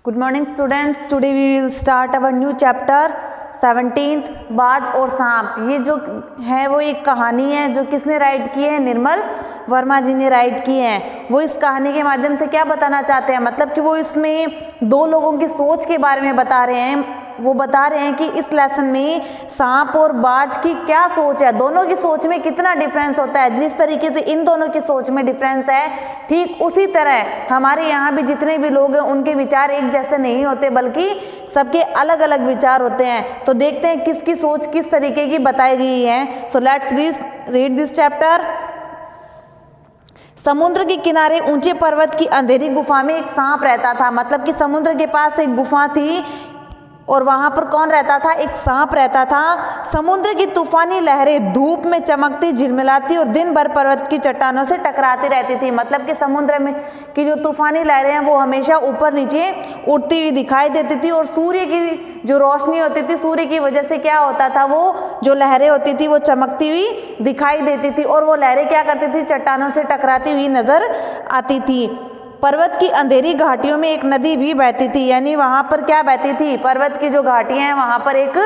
Good morning students, today we will start our new chapter 17th बाज और सांप। ये जो है वो एक कहानी है जो किसने राइट की है, निर्मल वर्मा जी ने राइट की है। वो इस कहानी के माध्यम से क्या बताना चाहते हैं, मतलब कि वो इसमें दो लोगों की सोच के बारे में बता रहे हैं। वो बता रहे हैं कि इस लेसन में सांप और बाज की क्या सोच है, दोनों की सोच में कितना डिफरेंस होता है। जिस तरीके से इन दोनों की सोच में डिफरेंस है, ठीक उसी तरह हमारे यहाँ भी जितने भी लोग हैं उनके विचार एक जैसे नहीं होते, बल्कि सबके अलग अलग विचार होते हैं। तो देखते हैं किसकी सोच किस तरीके की बताई गई है। So let's read this chapter. समुद्र के किनारे ऊंचे पर्वत की अंधेरी गुफा में एक सांप रहता था। मतलब कि समुद्र के पास एक गुफा थी और वहां पर कौन रहता था, एक सांप रहता था। समुद्र की तूफानी लहरें धूप में चमकती झिलमिलाती और दिन भर पर्वत की चट्टानों से टकराती रहती थी। मतलब कि समुद्र में की जो तूफानी लहरें हैं वो हमेशा ऊपर नीचे उड़ती हुई दिखाई देती थी और सूर्य की जो रोशनी होती थी, सूर्य की वजह से क्या होता था, वो जो लहरें होती थी वो चमकती हुई दिखाई देती थी और वो लहरें क्या करती थी, चट्टानों से टकराती हुई नजर आती थी। पर्वत की अंधेरी घाटियों में एक नदी भी बहती थी, यानी वहां पर क्या बहती थी, पर्वत की जो घाटियां हैं वहां पर एक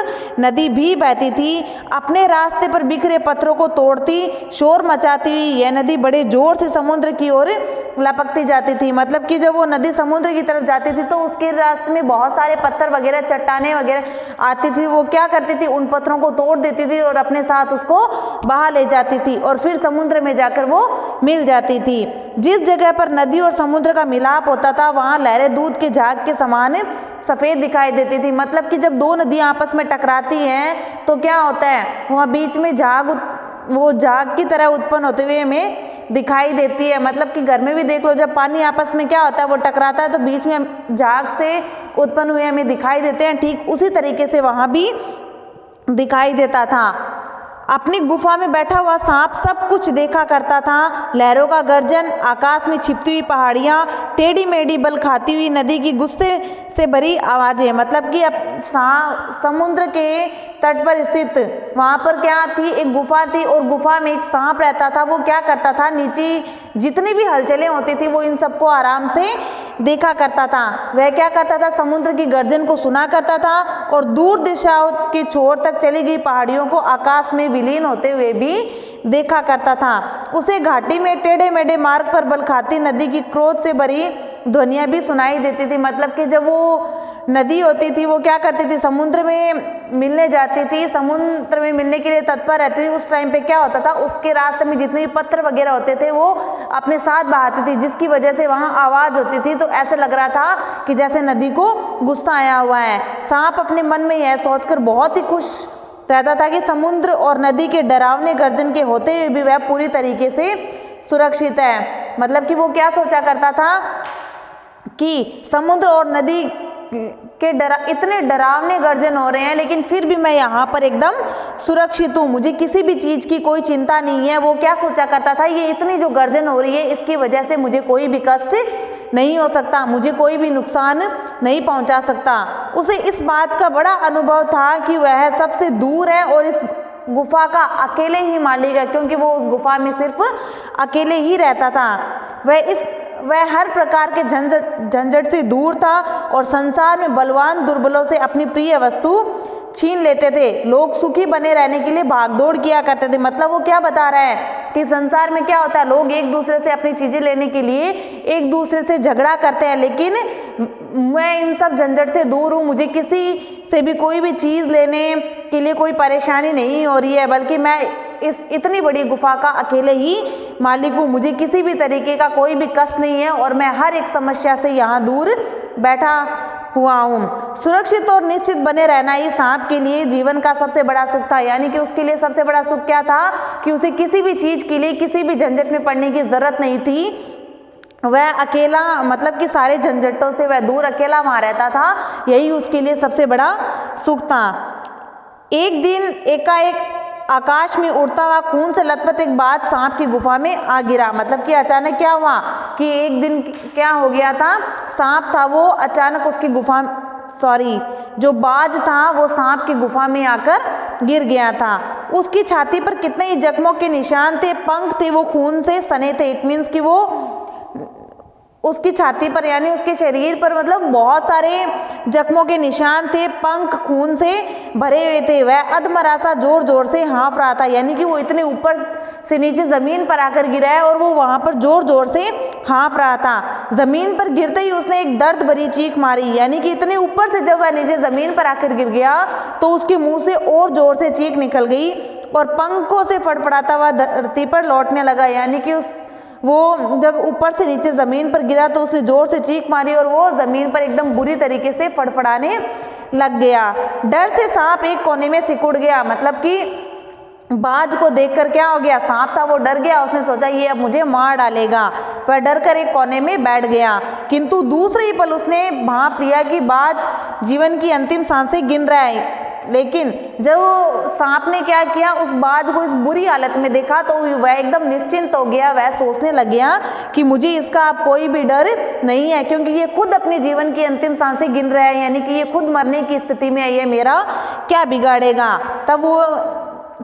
नदी भी बहती थी। अपने रास्ते पर बिखरे पत्थरों को तोड़ती, शोर मचाती हुई यह नदी बड़े जोर से समुद्र की ओर लपकती जाती थी। मतलब कि जब वो नदी समुद्र की तरफ जाती थी तो उसके रास्ते में बहुत सारे पत्थर वगैरह, चट्टाने वगैरह आती थी। वो क्या करती थी, उन पत्थरों को तोड़ देती थी और अपने साथ उसको बहा ले जाती थी और फिर समुद्र में जाकर वो मिल जाती थी। जिस जगह पर नदी और समुद्र का मिलाप होता था वहां लहरें दूध के झाग के समान सफेद दिखाई देती थी। मतलब कि जब दो नदियां आपस में टकराती हैं तो क्या होता है, वहां बीच में वो झाग की तरह उत्पन्न होते हुए हमें दिखाई देती है। मतलब कि घर में भी देख लो, जब पानी आपस में क्या होता है, वो टकराता है तो बीच में झाग से उत्पन्न हुए हमें दिखाई देते हैं। ठीक उसी तरीके से वहां भी दिखाई देता था। अपनी गुफा में बैठा हुआ सांप सब कुछ देखा करता था। लहरों का गर्जन, आकाश में छिपती हुई पहाड़ियां, टेढ़ी मेढ़ी बल खाती हुई नदी की गुस्से से भरी आवाजें। मतलब कि अब समुद्र के तट पर स्थित वहां पर क्या थी, एक गुफा थी और गुफा में एक सांप रहता था। वो क्या करता था, नीचे जितनी भी हलचलें होती थी वो इन सबको आराम से देखा करता था। वह क्या करता था, समुद्र की गर्जन को सुना करता था और दूर दिशाओं के छोर तक चली गई पहाड़ियों को आकाश में विलीन होते हुए भी देखा करता था। उसे घाटी में टेढ़े मेढ़े मार्ग पर बल खाती नदी की क्रोध से भरी ध्वनियां भी सुनाई देती थी। मतलब कि जब वो नदी होती थी वो क्या करती थी, समुद्र में मिलने जाती थी, समुद्र में मिलने के लिए तत्पर रहती थी। उस टाइम पे क्या होता था, उसके रास्ते में जितने भी पत्थर वगैरह होते थे वो अपने साथ बहाती थी, जिसकी वजह से वहां आवाज होती थी। तो ऐसे लग रहा था कि जैसे नदी को गुस्सा आया हुआ है। सांप अपने मन में यह सोचकर बहुत ही खुश रहता था कि समुद्र और नदी के डरावने गर्जन के होते हुए भी वह पूरी तरीके से सुरक्षित है। मतलब कि वो क्या सोचा करता था कि समुद्र और नदी के इतने डरावने गर्जन हो रहे हैं लेकिन फिर भी मैं यहाँ पर एकदम सुरक्षित हूँ, मुझे किसी भी चीज़ की कोई चिंता नहीं है। वो क्या सोचा करता था, ये इतनी जो गर्जन हो रही है इसकी वजह से मुझे कोई भी कष्ट नहीं हो सकता, मुझे कोई भी नुकसान नहीं पहुंचा सकता। उसे इस बात का बड़ा अनुभव था कि वह सबसे दूर है और इस गुफा का अकेले ही मालिक है, क्योंकि वो उस गुफा में सिर्फ अकेले ही रहता था। वह हर प्रकार के झंझट से दूर था और संसार में बलवान दुर्बलों से अपनी प्रिय वस्तु छीन लेते थे। लोग सुखी बने रहने के लिए भागदौड़ किया करते थे। मतलब वो क्या बता रहा है कि संसार में क्या होता है, लोग एक दूसरे से अपनी चीजें लेने के लिए एक दूसरे से झगड़ा करते हैं, लेकिन मैं इन सब झंझट से दूर हूँ, मुझे किसी से भी कोई भी चीज लेने के लिए कोई परेशानी नहीं हो रही है, बल्कि मैं इस इतनी बड़ी गुफा का अकेले ही मालिक हूँ, मुझे किसी भी तरीके का कोई भी कष्ट नहीं है और मैं हर एक समस्या से यहाँ दूर बैठा हुआ हूँ। सुरक्षित और निश्चित बने रहना ही सांप के लिए जीवन का सबसे बड़ा सुख था। यानी कि उसके लिए सबसे बड़ा सुख क्या था कि उसे किसी भी चीज के लिए किसी भी झंझट में पड़ने की जरूरत नहीं थी। वह अकेला, मतलब कि सारे झंझटों से वह दूर अकेला वहां रहता था, यही उसके लिए सबसे बड़ा सुख था। एक दिन एकाएक आकाश में उड़ता हुआ खून से लथपथ एक बाज सांप की गुफा में आ गिरा। मतलब कि अचानक क्या हुआ कि एक दिन क्या हो गया था, सांप था वो अचानक उसकी गुफा जो बाज था वो सांप की गुफा में आकर गिर गया था। उसकी छाती पर कितने ही जख्मों के निशान थे, पंख थे वो खून से सने थे। इट मीन्स कि वो उसकी छाती पर यानी उसके शरीर पर मतलब बहुत सारे जख्मों के निशान थे, पंख खून से भरे हुए थे। वह अधमरा सा जोर जोर से हाँफ रहा था, यानी कि वो इतने ऊपर से नीचे ज़मीन पर आकर गिरा है और वो वहाँ पर जोर जोर से हाँफ रहा था। ज़मीन पर गिरते ही उसने एक दर्द भरी चीख मारी, यानी कि इतने ऊपर से जब वह नीचे ज़मीन पर आकर गिर गया तो उसके मुँह से और जोर से चीख निकल गई और पंखों से फड़फड़ाता हुआ धरती पर लौटने लगा। यानी कि वो जब ऊपर से नीचे ज़मीन पर गिरा तो उसने ज़ोर से चीख मारी और वो ज़मीन पर एकदम बुरी तरीके से फड़फड़ाने लग गया। डर से सांप एक कोने में सिकुड़ गया, मतलब कि बाज को देखकर क्या हो गया, सांप था वो डर गया। उसने सोचा ये अब मुझे मार डालेगा, वह डर कर एक कोने में बैठ गया। किंतु दूसरे ही पल उसने भांप लिया कि बाज जीवन की अंतिम सांसें गिन रहा है। लेकिन जब सांप ने क्या किया, उस बाज को इस बुरी हालत में देखा तो वह एकदम निश्चिंत हो गया। वह सोचने लग गया कि मुझे इसका अब कोई भी डर नहीं है, क्योंकि ये खुद अपने जीवन की अंतिम सांसें गिन रहा है, यानी कि ये खुद मरने की स्थिति में है, ये मेरा क्या बिगाड़ेगा। तब वो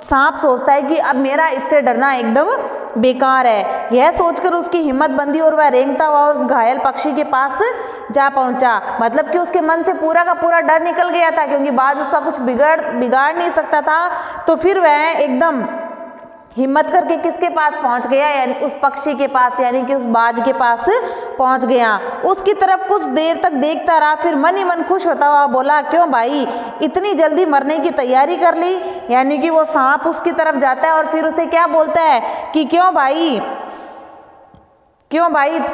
सांप सोचता है कि अब मेरा इससे डरना एकदम बेकार है। यह सोचकर उसकी हिम्मत बंधी और वह रेंगता हुआ उस घायल पक्षी के पास जा पहुंचा। मतलब कि उसके मन से पूरा का पूरा डर निकल गया था, क्योंकि बाज उसका कुछ बिगाड़ नहीं सकता था। तो फिर वह एकदम हिम्मत करके किसके पास पहुंच गया, यानी उस पक्षी के पास, यानी कि उस बाज के पास पहुंच गया। उसकी तरफ कुछ देर तक देखता रहा, फिर मन ही मन खुश होता हुआ बोला, क्यों भाई इतनी जल्दी मरने की तैयारी कर ली। यानी कि वो सांप उसकी तरफ जाता है और फिर उसे क्या बोलता है कि क्यों भाई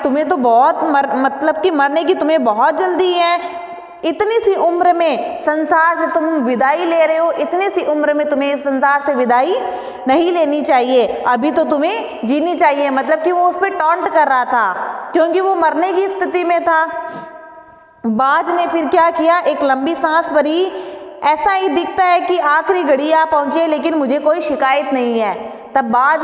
तुम्हें तो बहुत मतलब कि मरने की तुम्हें बहुत जल्दी है। इतनी सी उम्र में संसार से तुम विदाई ले रहे हो, इतनी सी उम्र में तुम्हें इस संसार से विदाई नहीं लेनी चाहिए, अभी तो तुम्हें जीनी चाहिए। मतलब कि वो उस पर टॉन्ट कर रहा था, क्योंकि वो मरने की स्थिति में था। बाज ने फिर क्या किया, एक लंबी सांस भरी। ऐसा ही दिखता है कि आखिरी घड़ी आ पहुंचे, लेकिन मुझे कोई शिकायत नहीं है। तब बाज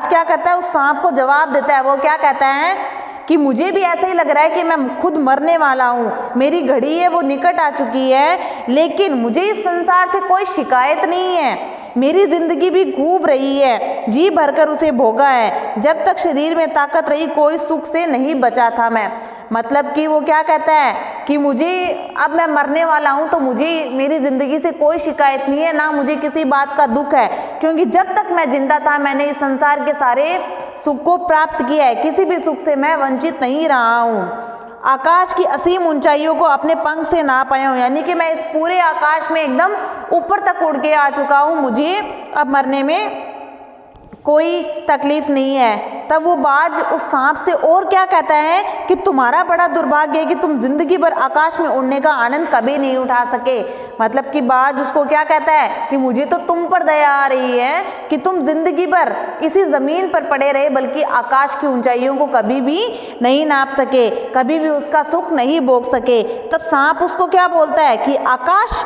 क्या करता है, उस सांप को जवाब देता है। वो क्या कहता है कि मुझे भी ऐसा ही लग रहा है कि मैं खुद मरने वाला हूँ, मेरी घड़ी है वो निकट आ चुकी है, लेकिन मुझे इस संसार से कोई शिकायत नहीं है। मेरी जिंदगी भी खूब रही है, जी भरकर उसे भोगा है। जब तक शरीर में ताकत रही कोई सुख से नहीं बचा था मैं। मतलब कि वो क्या कहता है कि अब मैं मरने वाला हूँ, तो मुझे मेरी ज़िंदगी से कोई शिकायत नहीं है, ना मुझे किसी बात का दुख है, क्योंकि जब तक मैं जिंदा था मैंने इस संसार के सारे सुख को प्राप्त किया है, किसी भी सुख से मैं वंचित नहीं रहा हूँ। आकाश की असीम ऊंचाइयों को अपने पंख से नाप आया हूँ, यानी कि मैं इस पूरे आकाश में एकदम ऊपर तक उड़ के आ चुका हूँ, मुझे अब मरने में कोई तकलीफ नहीं है। तब वो बाज उस सांप से और क्या कहता है कि तुम्हारा बड़ा दुर्भाग्य है कि तुम जिंदगी भर आकाश में उड़ने का आनंद कभी नहीं उठा सके। मतलब कि बाज उसको क्या कहता है कि मुझे तो तुम पर दया आ रही है कि तुम जिंदगी भर इसी ज़मीन पर पड़े रहे, बल्कि आकाश की ऊंचाइयों को कभी भी नहीं नाप सके, कभी भी उसका सुख नहीं भोग सके। तब सांप उसको क्या बोलता है कि आकाश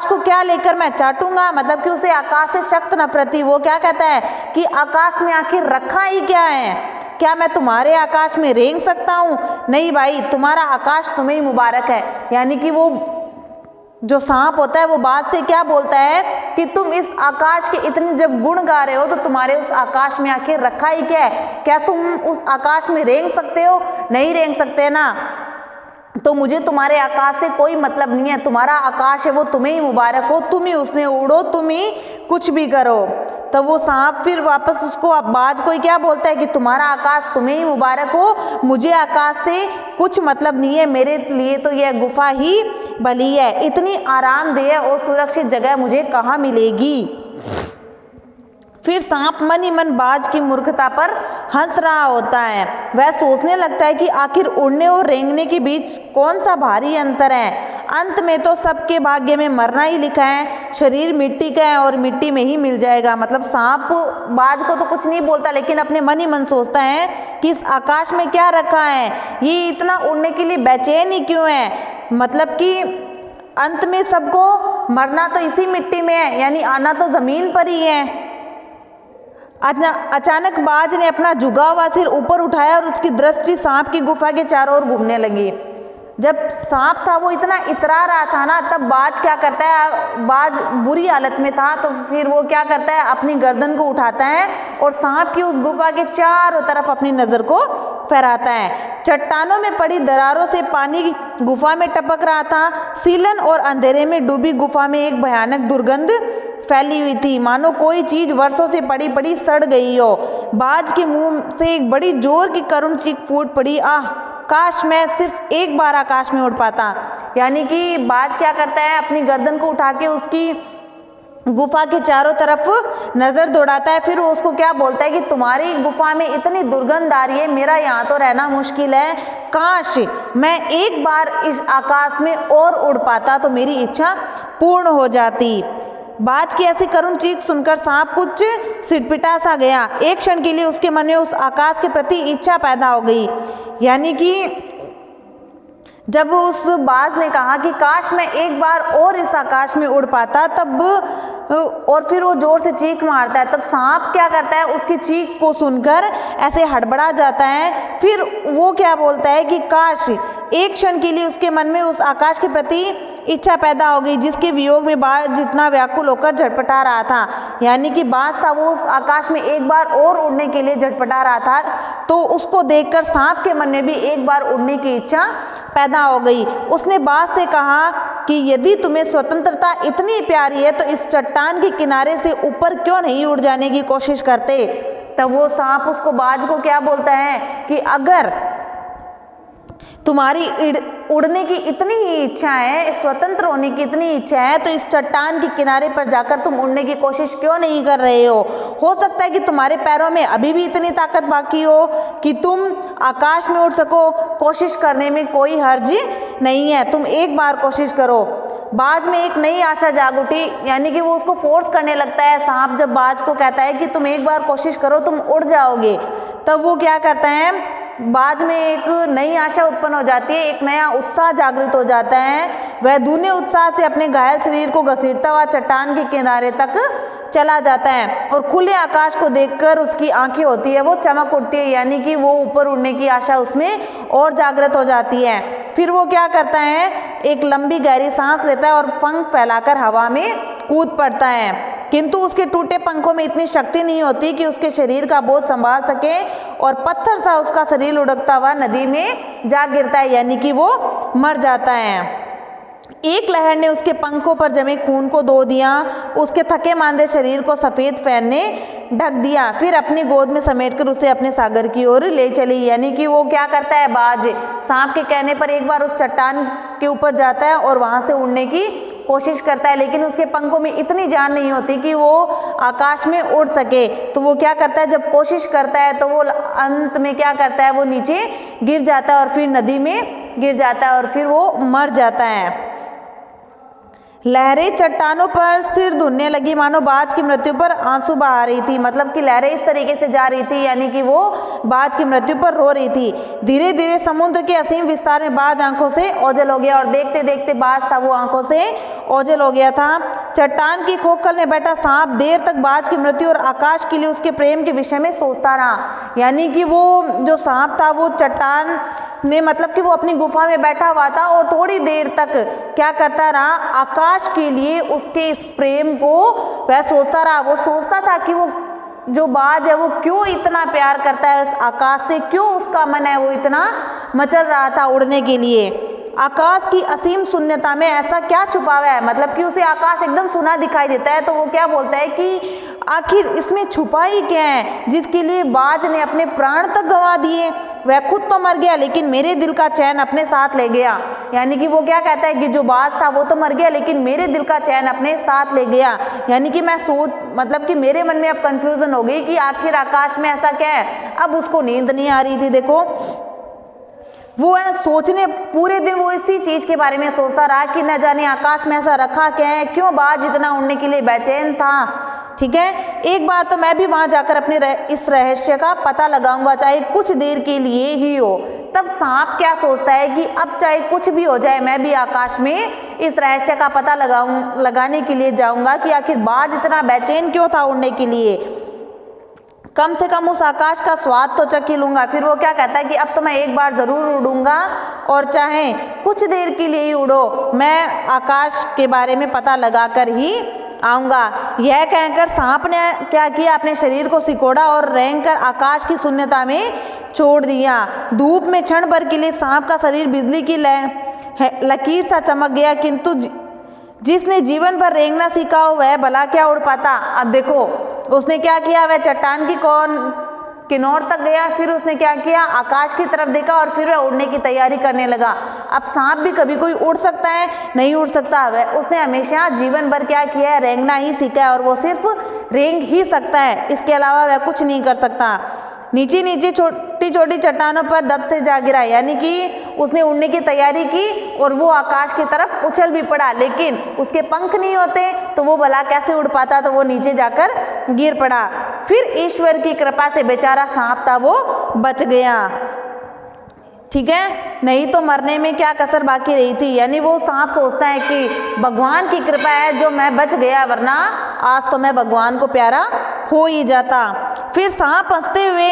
को क्या लेकर मैं चाटूंगा। मतलब कि उसे आकाश से सख्त नफरत थी। वो क्या कहता है कि आकाश में आखिर रखा ही क्या है, क्या मैं तुम्हारे आकाश में रेंग सकता हूँ? नहीं भाई, तुम्हारा आकाश तुम्हें ही मुबारक है। यानी कि वो जो सांप होता है वो बाज से क्या बोलता है कि तुम इस आकाश के इतने जब गुण गा रहे हो तो तुम्हारे उस आकाश में आखिर रखा ही क्या है, क्या तुम उस आकाश में रेंग सकते हो? नहीं रेंग सकते ना, तो मुझे तुम्हारे आकाश से कोई मतलब नहीं है। तुम्हारा आकाश है वो तुम्हें ही मुबारक हो, तुम ही उसमें उड़ो, तुम ही कुछ भी करो। तो वो सांप फिर वापस उसको बाज को ही क्या बोलता है कि तुम्हारा आकाश तुम्हें ही मुबारक हो, मुझे आकाश से कुछ मतलब नहीं है, मेरे लिए तो यह गुफा ही भली है। इतनी आरामदेह और सुरक्षित जगह मुझे कहाँ मिलेगी। फिर सांप मन ही मन बाज की मूर्खता पर हंस रहा होता है। वह सोचने लगता है कि आखिर उड़ने और रेंगने के बीच कौन सा भारी अंतर है। अंत में तो सबके भाग्य में मरना ही लिखा है, शरीर मिट्टी का है और मिट्टी में ही मिल जाएगा। मतलब सांप बाज को तो कुछ नहीं बोलता, लेकिन अपने मन ही मन सोचता है कि इस आकाश में क्या रखा है, ये इतना उड़ने के लिए बेचैन ही क्यों है। मतलब कि अंत में सबको मरना तो इसी मिट्टी में है, यानी आना तो ज़मीन पर ही है। अचानक बाज ने अपना झुका हुआ सिर ऊपर उठाया और उसकी दृष्टि सांप की गुफा के चारों ओर घूमने लगी। जब सांप था वो इतना इतरा रहा था ना, तब बाज क्या करता है, बाज बुरी हालत में था, तो फिर वो क्या करता है, अपनी गर्दन को उठाता है और सांप की उस गुफा के चारों तरफ अपनी नज़र को फहराता है। चट्टानों में पड़ी दरारों से पानी गुफा में टपक रहा था। सीलन और अंधेरे में डूबी गुफा में एक भयानक दुर्गंध फैली हुई थी, मानो कोई चीज वर्षों से पड़ी पड़ी सड़ गई हो। बाज के मुंह से एक बड़ी जोर की करुण चीख फूट पड़ी, आह काश मैं सिर्फ एक बार आकाश में उड़ पाता। यानी कि बाज क्या करता है, अपनी गर्दन को उठा के उसकी गुफा के चारों तरफ नज़र दौड़ाता है। फिर वो उसको क्या बोलता है कि तुम्हारी गुफा में इतनी दुर्गंध आ रही है, मेरा यहाँ तो रहना मुश्किल है, काश मैं एक बार इस आकाश में और उड़ पाता तो मेरी इच्छा पूर्ण हो जाती। बाज की ऐसी करुण चीख सुनकर सांप कुछ सिटपिटा सा गया। एक क्षण के लिए उसके मन में उस आकाश के प्रति इच्छा पैदा हो गई। यानी कि जब उस बाज ने कहा कि काश मैं एक बार और इस आकाश में उड़ पाता, तब और फिर वो जोर से चीख मारता है, तब सांप क्या करता है, उसकी चीख को सुनकर ऐसे हड़बड़ा जाता है। फिर वो क्या बोलता है कि काश, एक क्षण के लिए उसके मन में उस आकाश के प्रति इच्छा पैदा हो गई जिसके वियोग में बाज जितना व्याकुल होकर झटपटा रहा था। यानी कि बाज था वो उस आकाश में एक बार और उड़ने के लिए झटपटा रहा था, तो उसको देखकर सांप के मन में भी एक बार उड़ने की इच्छा पैदा हो गई। उसने बाज से कहा कि यदि तुम्हें स्वतंत्रता इतनी प्यारी है तो इस चट्टान के किनारे से ऊपर क्यों नहीं उड़ जाने की कोशिश करते। तब वो सांप उसको, बाज को क्या बोलता है कि अगर तुम्हारी उड़ने की इतनी ही इच्छा है, स्वतंत्र होने की इतनी इच्छा है, तो इस चट्टान के किनारे पर जाकर तुम उड़ने की कोशिश क्यों नहीं कर रहे हो सकता है कि तुम्हारे पैरों में अभी भी इतनी ताकत बाकी हो कि तुम आकाश में उड़ सको। कोशिश करने में कोई हर्ज नहीं है, तुम एक बार कोशिश करो। बाज में एक नई आशा जाग उठी, यानी कि वो उसको फोर्स करने लगता है। सांप जब बाज को कहता है कि तुम एक बार कोशिश करो, तुम उड़ जाओगे, तब वो क्या करता है, बाज में एक नई आशा उत्पन्न हो जाती है, एक नया उत्साह जागृत हो जाता है। वह दूने उत्साह से अपने घायल शरीर को घसीटता हुआ चट्टान के किनारे तक चला जाता है और खुले आकाश को देखकर उसकी आंखें होती है वो चमक उठती है, यानी कि वो ऊपर उड़ने की आशा उसमें और जागृत हो जाती है। फिर वो क्या करता है, एक लंबी गहरी सांस लेता है और पंख फैलाकर हवा में कूद पड़ता है, किंतु उसके टूटे पंखों में इतनी शक्ति नहीं होती कि उसके शरीर का बोझ संभाल सके और पत्थर सा उसका शरीर लुढ़कता हुआ नदी में जा गिरता है, यानी कि वो मर जाता है। एक लहर ने उसके पंखों पर जमे खून को धो दिया, उसके थके मांदे शरीर को सफ़ेद फैन ने ढक दिया, फिर अपनी गोद में समेटकर उसे अपने सागर की ओर ले चली। यानी कि वो क्या करता है, बाज सांप के कहने पर एक बार उस चट्टान के ऊपर जाता है और वहाँ से उड़ने की कोशिश करता है, लेकिन उसके पंखों में इतनी जान नहीं होती कि वो आकाश में उड़ सके। तो वो क्या करता है, जब कोशिश करता है तो वो अंत में क्या करता है, वो नीचे गिर जाता है और फिर नदी में गिर जाता है और फिर वो मर जाता है। लहरें चट्टानों पर सिर धुनने लगी, मानो बाज की मृत्यु पर आंसू बहा रही थी। मतलब कि लहरें इस तरीके से जा रही थी, यानी कि वो बाज की मृत्यु पर रो रही थी। धीरे धीरे समुद्र के असीम विस्तार में बाज आंखों से ओझल हो गया और देखते देखते बाज था वो आंखों से ओझल हो गया था। चट्टान की खोखल में बैठा सांप देर तक बाज की मृत्यु और आकाश के लिए उसके प्रेम के विषय में सोचता रहा। यानी कि वो जो सांप था वो चट्टान में, मतलब कि वो अपनी गुफा में बैठा हुआ था और थोड़ी देर तक क्या करता रहा, आकाश के लिए उसके इस प्रेम को वह सोचता रहा। वो सोचता था कि वो जो बाज है वो क्यों इतना प्यार करता है उस आकाश से, क्यों उसका मन है वो इतना मचल रहा था उड़ने के लिए। आकाश की असीम शून्यता में ऐसा क्या छुपा हुआ है, मतलब कि उसे आकाश एकदम सुना दिखाई देता है, तो वो क्या बोलता है कि आखिर इसमें छुपा ही क्या है जिसके लिए बाज ने अपने प्राण तक गंवा दिए। वह खुद तो मर गया लेकिन मेरे दिल का चैन अपने साथ ले गया। यानी कि वो क्या कहता है कि जो बाज था वो तो मर गया लेकिन मेरे दिल का चैन अपने साथ ले गया। यानी कि मैं मतलब कि मेरे मन में अब कंफ्यूजन हो गई कि आखिर आकाश में ऐसा क्या है। अब उसको नींद नहीं आ रही थी, देखो वो है सोचने, पूरे दिन वो इसी चीज़ के बारे में सोचता रहा कि न जाने आकाश में ऐसा रखा क्या है, क्यों बाज इतना उड़ने के लिए बेचैन था। ठीक है, एक बार तो मैं भी वहाँ जाकर अपने इस रहस्य का पता लगाऊंगा, चाहे कुछ देर के लिए ही हो। तब सांप क्या सोचता है कि अब चाहे कुछ भी हो जाए मैं भी आकाश में इस रहस्य का पता लगाने के लिए जाऊंगा कि आखिर बाज इतना बेचैन क्यों था उड़ने के लिए। कम से कम उस आकाश का स्वाद तो चख ही लूँगा। फिर वो क्या कहता है कि अब तो मैं एक बार ज़रूर उड़ूँगा और चाहे कुछ देर के लिए ही उड़ो, मैं आकाश के बारे में पता लगा कर ही आऊँगा। यह कहकर सांप ने क्या किया, अपने शरीर को सिकोड़ा और रेंग कर आकाश की शून्यता में छोड़ दिया। धूप में क्षण भर के लिए सांप का शरीर बिजली की लकीर सा चमक गया, किंतु जिसने जीवन भर रेंगना सीखा हो वह भला क्या उड़ पाता। अब देखो उसने क्या किया, वह चट्टान की किनार तक गया, फिर उसने क्या किया, आकाश की तरफ देखा और फिर वह उड़ने की तैयारी करने लगा। अब सांप भी कभी कोई उड़ सकता है? नहीं उड़ सकता। वह उसने हमेशा जीवन भर क्या किया है, रेंगना ही सीखा है और वो सिर्फ रेंग ही सकता है, इसके अलावा वह कुछ नहीं कर सकता। नीचे नीचे छोटी छोटी चट्टानों पर दब से जा गिरा, यानी कि उसने उड़ने की तैयारी की और वो आकाश की तरफ उछल भी पड़ा, लेकिन उसके पंख नहीं होते तो वो भला कैसे उड़ पाता, तो वो नीचे जाकर गिर पड़ा। फिर ईश्वर की कृपा से बेचारा सांप था वो बच गया, ठीक है, नहीं तो मरने में क्या कसर बाकी रही थी। यानी वो सांप सोचता है कि भगवान की कृपा है जो मैं बच गया, वरना आज तो मैं भगवान को प्यारा हो ही जाता। फिर सांप हंसते हुए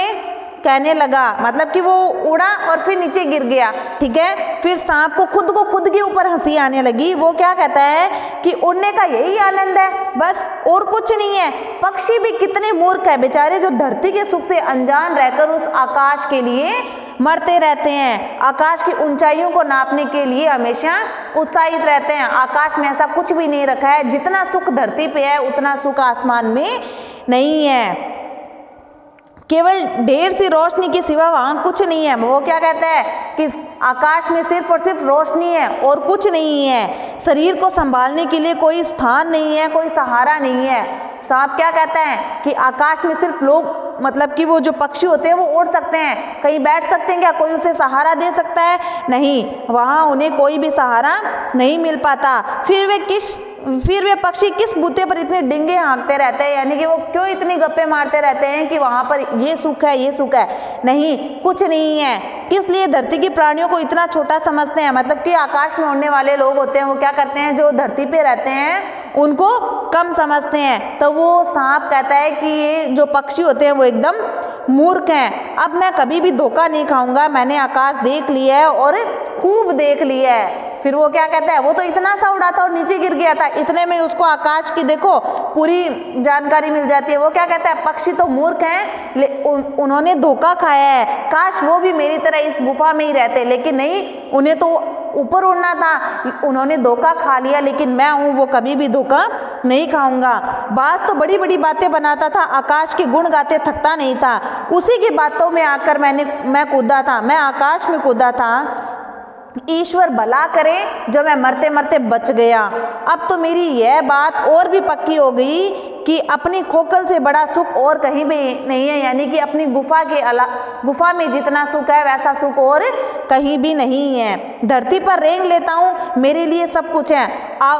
कहने लगा, मतलब कि वो उड़ा और फिर नीचे गिर गया, ठीक है। फिर सांप को खुद के ऊपर हंसी आने लगी। वो क्या कहता है कि उड़ने का यही आनंद है, बस और कुछ नहीं है। पक्षी भी कितने मूर्ख है बेचारे, जो धरती के सुख से अनजान रहकर उस आकाश के लिए मरते रहते हैं, आकाश की ऊंचाइयों को नापने के लिए हमेशा उत्साहित रहते हैं। आकाश में ऐसा कुछ भी नहीं रखा है, जितना सुख धरती पे है उतना सुख आसमान में नहीं है। केवल ढेर सी रोशनी के सिवा वहाँ कुछ नहीं है। वो क्या कहता है कि आकाश में सिर्फ और सिर्फ रोशनी है और कुछ नहीं है। शरीर को संभालने के लिए कोई स्थान नहीं है, कोई सहारा नहीं है। सांप क्या कहता है कि आकाश में सिर्फ लोग, मतलब कि वो जो पक्षी होते हैं वो उड़ सकते हैं, कहीं बैठ सकते हैं क्या, कोई उसे सहारा दे सकता है? नहीं, वहाँ उन्हें कोई भी सहारा नहीं मिल पाता। फिर वे पक्षी किस बूते पर इतने डिंगे हाँकते रहते हैं, यानी कि वो क्यों इतनी गप्पे मारते रहते हैं कि वहाँ पर ये सुख है, ये सुख है। नहीं, कुछ नहीं है। किस लिए धरती के प्राणियों को इतना छोटा समझते हैं? मतलब कि आकाश में उड़ने वाले लोग होते हैं वो क्या करते हैं, जो धरती पे रहते हैं उनको कम समझते हैं। तो वो सांप कहता है कि ये जो पक्षी होते हैं वो एकदम मूर्ख हैं। अब मैं कभी भी धोखा नहीं खाऊंगा, मैंने आकाश देख लिया है और खूब देख लिया है। फिर वो क्या कहता है, वो तो इतना सा उड़ा था और नीचे गिर गया था, इतने में उसको आकाश की देखो पूरी जानकारी मिल जाती है। वो क्या कहता है, पक्षी तो मूर्ख हैं, उन्होंने धोखा खाया है, काश वो भी मेरी तरह इस गुफा में ही रहते, लेकिन नहीं, उन्हें तो ऊपर उड़ना था, उन्होंने धोखा खा लिया, लेकिन मैं हूँ वो कभी भी धोखा नहीं खाऊंगा। बाज तो बड़ी बड़ी बातें बनाता था, आकाश के गुण गाते थकता नहीं था, उसी की बातों में आकर मैं कूदा था, मैं आकाश में कूदा था। ईश्वर भला करे जो मैं मरते मरते बच गया। अब तो मेरी यह बात और भी पक्की हो गई कि अपनी खोखल से बड़ा सुख और कहीं भी नहीं है, यानी कि अपनी गुफा में जितना सुख है वैसा सुख और कहीं भी नहीं है। धरती पर रेंग लेता हूँ, मेरे लिए सब कुछ है।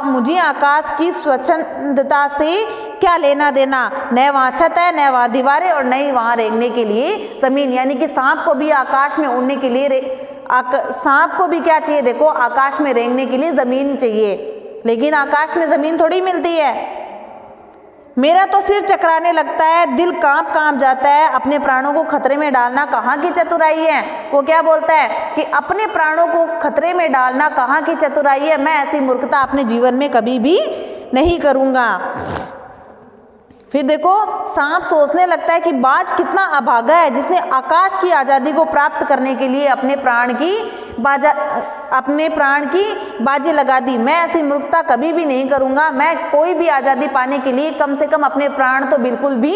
मुझे आकाश की स्वच्छंदता से क्या लेना देना, न वहाँ छत है, न वहाँ दीवारें और न ही वहाँ रेंगने के लिए जमीन। यानी कि सांप को भी आकाश में उड़ने के लिए सांप को भी क्या चाहिए, देखो, आकाश में रेंगने के लिए जमीन चाहिए, लेकिन आकाश में जमीन थोड़ी मिलती है। मेरा तो सिर चकराने लगता है, दिल कांप जाता है। अपने प्राणों को खतरे में डालना कहाँ की चतुराई है? वो क्या बोलता है कि अपने प्राणों को खतरे में डालना कहाँ की चतुराई है, मैं ऐसी मूर्खता अपने जीवन में कभी भी नहीं करूँगा। फिर देखो, सांप सोचने लगता है कि बाज कितना अभागा है, जिसने आकाश की आज़ादी को प्राप्त करने के लिए अपने प्राण की बाजी लगा दी। मैं ऐसी मूर्खता कभी भी नहीं करूँगा। मैं कोई भी आज़ादी पाने के लिए कम से कम अपने प्राण तो बिल्कुल भी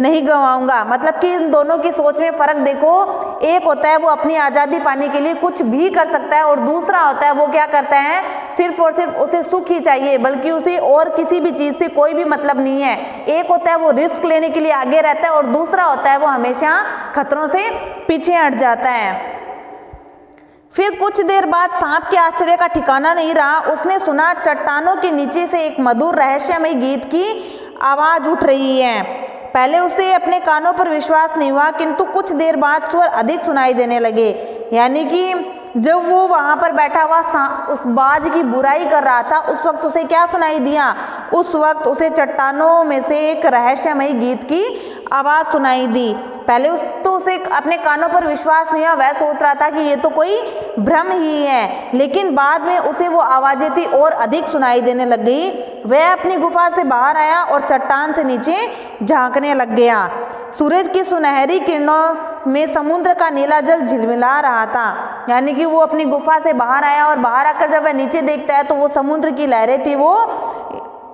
नहीं गंवाऊंगा। मतलब कि इन दोनों की सोच में फ़र्क देखो, एक होता है वो अपनी आज़ादी पाने के लिए कुछ भी कर सकता है, और दूसरा होता है वो क्या करता है, सिर्फ और सिर्फ उसे सुख ही चाहिए, बल्कि उसे और किसी भी चीज़ से कोई भी मतलब नहीं है। एक होता है वो रिस्क लेने के लिए आगे रहता है, और दूसरा होता है वो हमेशा खतरों से पीछे हट जाता है। फिर कुछ देर बाद सांप के आश्चर्य का ठिकाना नहीं रहा। उसने सुना चट्टानों के नीचे से एक मधुर रहस्यमय गीत की आवाज़ उठ रही है। पहले उसे अपने कानों पर विश्वास नहीं हुआ, किंतु कुछ देर बाद स्वर अधिक सुनाई देने लगे। यानी कि जब वो वहाँ पर बैठा हुआ उस बाज की बुराई कर रहा था, उस वक्त उसे क्या सुनाई दिया? उस वक्त उसे चट्टानों में से एक रहस्यमय गीत की आवाज़ सुनाई दी। पहले उसे अपने कानों पर विश्वास नहीं हुआ, वह सोच रहा था कि ये तो कोई भ्रम ही है, लेकिन बाद में उसे वो आवाज़ें थी और अधिक सुनाई देने लग गई। वह अपनी गुफा से बाहर आया और चट्टान से नीचे झांकने लग गया। सूरज की सुनहरी किरणों में समुद्र का नीला जल झिलमिला रहा था। यानी कि वो अपनी गुफा से बाहर आया और बाहर आकर जब वह नीचे देखता है तो वो समुद्र की लहरें थी वो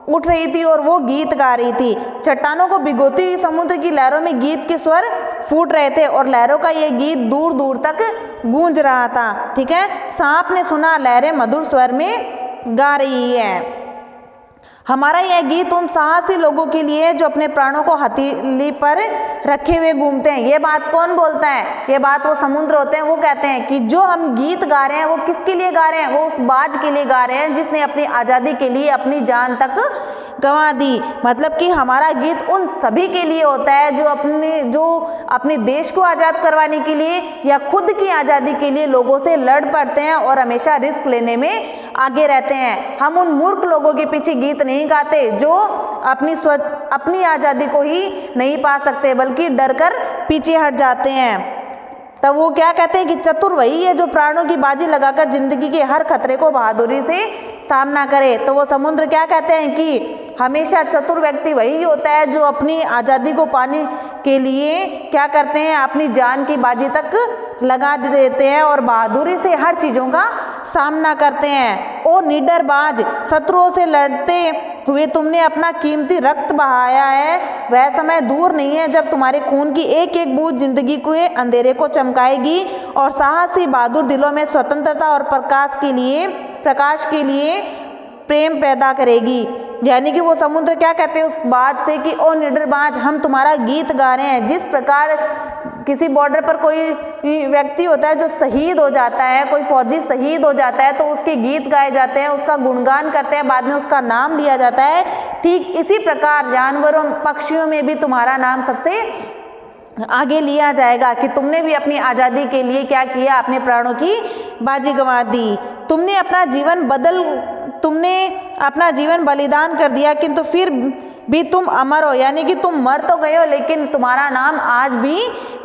उठ रही थी और वो गीत गा रही थी। चट्टानों को भिगोती हुई समुद्र की लहरों में गीत के स्वर फूट रहे थे और लहरों का ये गीत दूर दूर तक गूंज रहा था। ठीक है, सांप ने सुना, लहरें मधुर स्वर में गा रही है। हमारा यह गीत उन साहसी लोगों के लिए जो अपने प्राणों को हथेली पर रखे हुए घूमते हैं। ये बात कौन बोलता है? ये बात वो समुद्र होते हैं। वो कहते हैं कि जो हम गीत गा रहे हैं वो किसके लिए गा रहे हैं? वो उस बाज के लिए गा रहे हैं जिसने अपनी आज़ादी के लिए अपनी जान तक गंवा दी। मतलब कि हमारा गीत उन सभी के लिए होता है जो अपने देश को आज़ाद करवाने के लिए या खुद की आज़ादी के लिए लोगों से लड़ पड़ते हैं और हमेशा रिस्क लेने में आगे रहते हैं। हम उन मूर्ख लोगों के पीछे गीत नहीं गाते जो अपनी आज़ादी को ही नहीं पा सकते बल्कि डर कर पीछे हट जाते हैं। तब वो क्या कहते हैं कि चतुर वही है जो प्राणों की बाजी लगाकर जिंदगी के हर खतरे को बहादुरी से सामना करे। तो वो समुद्र क्या कहते हैं कि हमेशा चतुर व्यक्ति वही होता है जो अपनी आज़ादी को पाने के लिए क्या करते हैं, अपनी जान की बाजी तक लगा देते हैं और बहादुरी से हर चीज़ों का सामना करते हैं। ओ निडर बाज, शत्रुओं से लड़ते हुए तुमने अपना कीमती रक्त बहाया है। वह समय दूर नहीं है जब तुम्हारे खून की एक एक बूंद जिंदगी के अंधेरे को चमकाएगी और साहसी बहादुर दिलों में स्वतंत्रता और प्रकाश के लिए प्रेम पैदा करेगी। यानी कि वो समुद्र क्या कहते हैं उस बात से कि ओ निडरबाज, हम तुम्हारा गीत गा रहे हैं। जिस प्रकार किसी बॉर्डर पर कोई व्यक्ति होता है जो शहीद हो जाता है, कोई फौजी शहीद हो जाता है तो उसके गीत गाए जाते हैं, उसका गुणगान करते हैं, बाद में उसका नाम लिया जाता है। ठीक इसी प्रकार जानवरों पक्षियों में भी तुम्हारा नाम सबसे आगे लिया जाएगा कि तुमने भी अपनी आज़ादी के लिए क्या किया, अपने प्राणों की बाजी गंवा दी। तुमने अपना जीवन बलिदान कर दिया, किंतु फिर भी तुम अमर हो। यानी कि तुम मर तो गए हो लेकिन तुम्हारा नाम आज भी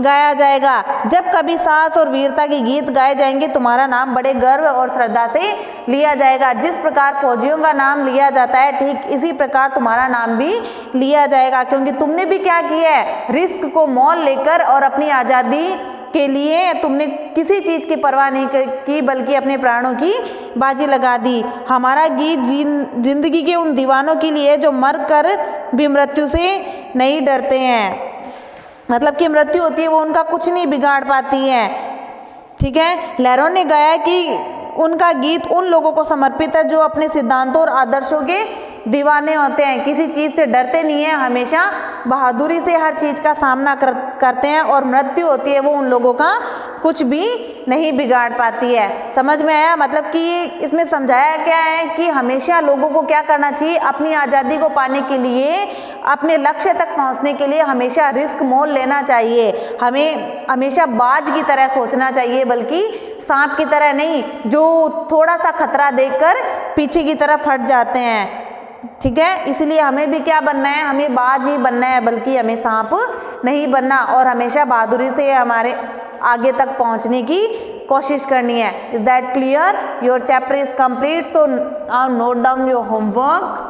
गाया जाएगा। जब कभी साहस और वीरता के गीत गाए जाएंगे तुम्हारा नाम बड़े गर्व और श्रद्धा से लिया जाएगा। जिस प्रकार फौजियों का नाम लिया जाता है ठीक इसी प्रकार तुम्हारा नाम भी लिया जाएगा, क्योंकि तुमने भी क्या किया है, रिस्क को मोल लेकर और अपनी आज़ादी के लिए तुमने किसी चीज़ की परवाह नहीं की बल्कि अपने प्राणों की बाजी लगा दी। हमारा गीत जिंदगी के उन दीवानों के लिए जो मर कर भी मृत्यु से नहीं डरते हैं। मतलब कि मृत्यु होती है वो उनका कुछ नहीं बिगाड़ पाती है। ठीक है, लहरों ने गाया कि उनका गीत उन लोगों को समर्पित है जो अपने सिद्धांतों और आदर्शों के दीवाने होते हैं, किसी चीज़ से डरते नहीं हैं, हमेशा बहादुरी से हर चीज़ का सामना करते हैं और मृत्यु होती है वो उन लोगों का कुछ भी नहीं बिगाड़ पाती है। समझ में आया? मतलब कि इसमें समझाया क्या है कि हमेशा लोगों को क्या करना चाहिए, अपनी आज़ादी को पाने के लिए, अपने लक्ष्य तक पहुंचने के लिए हमेशा रिस्क मोल लेना चाहिए। हमें हमेशा बाज की तरह सोचना चाहिए बल्कि सांप की तरह नहीं जो थोड़ा सा खतरा देखकर पीछे की तरफ हट जाते हैं। ठीक है, इसलिए हमें भी क्या बनना है, हमें बाज ही बनना है बल्कि हमें सांप नहीं बनना और हमेशा बहादुरी से हमारे आगे तक पहुंचने की कोशिश करनी है। Is that clear? Your chapter is complete, so now note down your homework.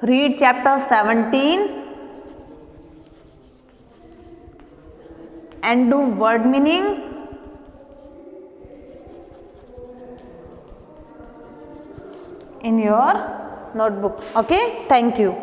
Read chapter 17 and do word meaning in your notebook. Okay, thank you.